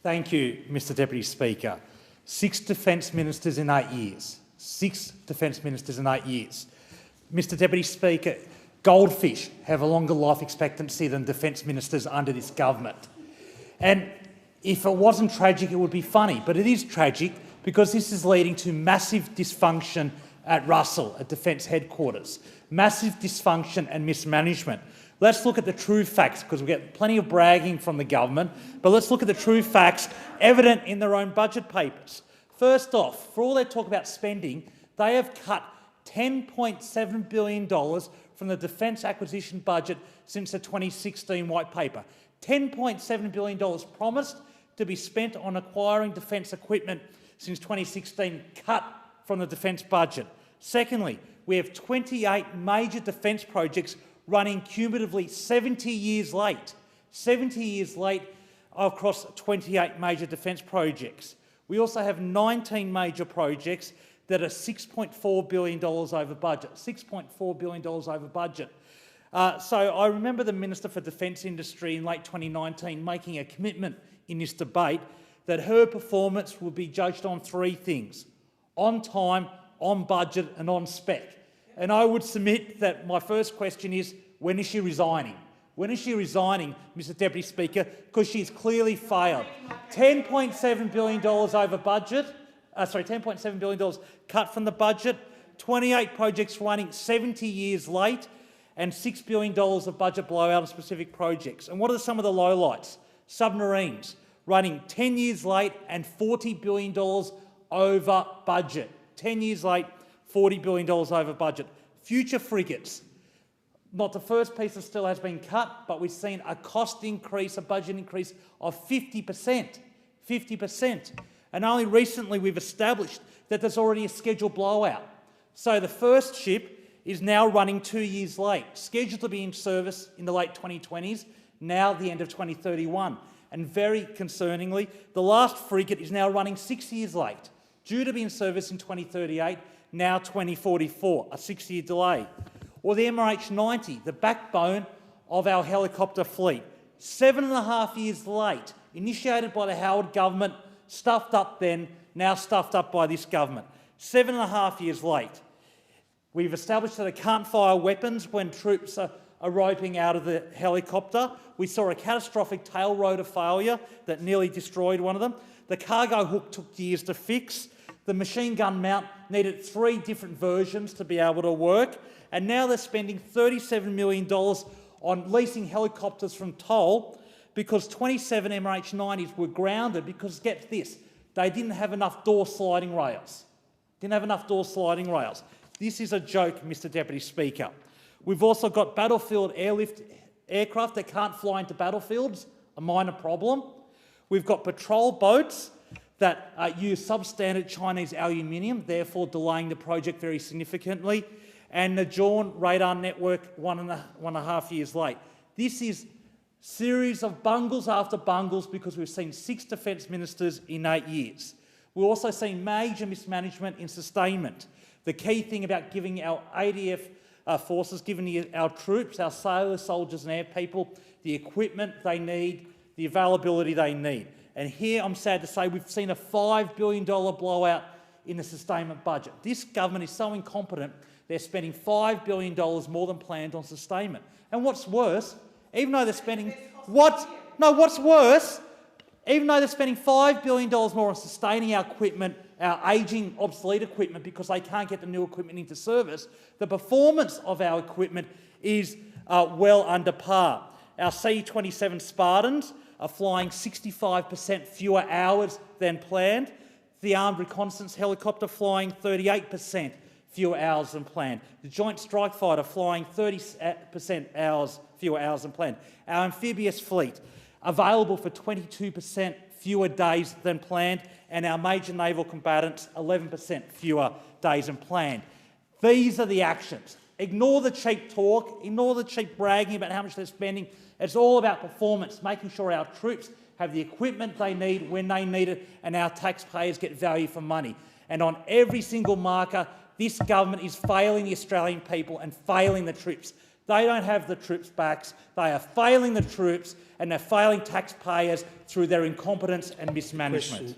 Thank you, Mr Deputy Speaker. 6 Defence Ministers in 8 years. 6 Defence Ministers in 8 years. Mr Deputy Speaker, goldfish have a longer life expectancy than Defence Ministers under this government. And if it wasn't tragic, it would be funny, but it is tragic because this is leading to massive dysfunction at Russell, at Defence Headquarters. Massive dysfunction and mismanagement. Let's look at the true facts, because we get plenty of bragging from the government, but let's look at the true facts evident in their own budget papers. First off, for all their talk about spending, they have cut $10.7 billion from the defence acquisition budget since the 2016 White Paper. $10.7 billion promised to be spent on acquiring defence equipment since 2016, cut from the defence budget. Secondly, we have 28 major defence projects running cumulatively 70 years late. 70 years late across 28 major defence projects. We also have 19 major projects that are $6.4 billion over budget. $6.4 billion over budget. So I remember the Minister for Defence Industry in late 2019 making a commitment in this debate that her performance would be judged on 3 things: on time, on budget and on spec. And I would submit that my first question is, when is she resigning? When is she resigning, Mr Deputy Speaker? Because she's clearly failed. $10.7 billion over budget, $10.7 billion cut from the budget, 28 projects running 70 years late, and $6 billion of budget blowout on specific projects. And what are some of the lowlights? Submarines, running 10 years late and $40 billion over budget. 10 years late, $40 billion over budget. Future frigates. Not the first piece that still has been cut, but we've seen a cost increase, a budget increase of 50%. 50%. And only recently we've established that there's already a scheduled blowout. So the first ship is now running 2 years late, scheduled to be in service in the late 2020s, now the end of 2031. And very concerningly, the last frigate is now running 6 years late, due to be in service in 2038, now 2044, a 6-year delay. Or the MRH-90, the backbone of our helicopter fleet, 7.5 years late, initiated by the Howard government, stuffed up then, now stuffed up by this government. 7.5 years late. We've established that it can't fire weapons when troops are roping out of the helicopter. We saw a catastrophic tail rotor failure that nearly destroyed one of them. The cargo hook took years to fix. The machine gun mount needed 3 different versions to be able to work. And now they're spending $37 million on leasing helicopters from Toll because 27 MRH-90s were grounded because, get this, they didn't have enough door sliding rails. Didn't have enough door sliding rails. This is a joke, Mr Deputy Speaker. We've also got battlefield airlift aircraft that can't fly into battlefields, a minor problem. We've got patrol boats that use substandard Chinese aluminium, therefore delaying the project very significantly. And the Dawn radar network 1.5 years late. This is series of bungles after bungles because we've seen 6 defence ministers in 8 years. We've also seen major mismanagement in sustainment. The key thing about giving our ADF forces, giving our troops, our sailors, soldiers and air people the equipment they need, the availability they need. And here I'm sad to say we've seen a $5 billion blowout in the sustainment budget. This government is so incompetent, they're spending $5 billion more than planned on sustainment. And what's worse, even though they're spending... what's worse, even though they're spending $5 billion more on sustaining our equipment, our ageing, obsolete equipment, because they can't get the new equipment into service, the performance of our equipment is well under par. Our C-27 Spartans are flying 65% fewer hours than planned. The Armed Reconnaissance Helicopter flying 38% fewer hours than planned. The Joint Strike Fighter flying 30% fewer hours than planned. Our amphibious fleet available for 22% fewer days than planned, and our major naval combatants 11% fewer days than planned. These are the actions. Ignore the cheap talk, ignore the cheap bragging about how much they're spending. It's all about performance, making sure our troops have the equipment they need when they need it, and our taxpayers get value for money. And on every single marker, this government is failing the Australian people and failing the troops. They don't have the troops' backs. They are failing the troops and they're failing taxpayers through their incompetence and mismanagement.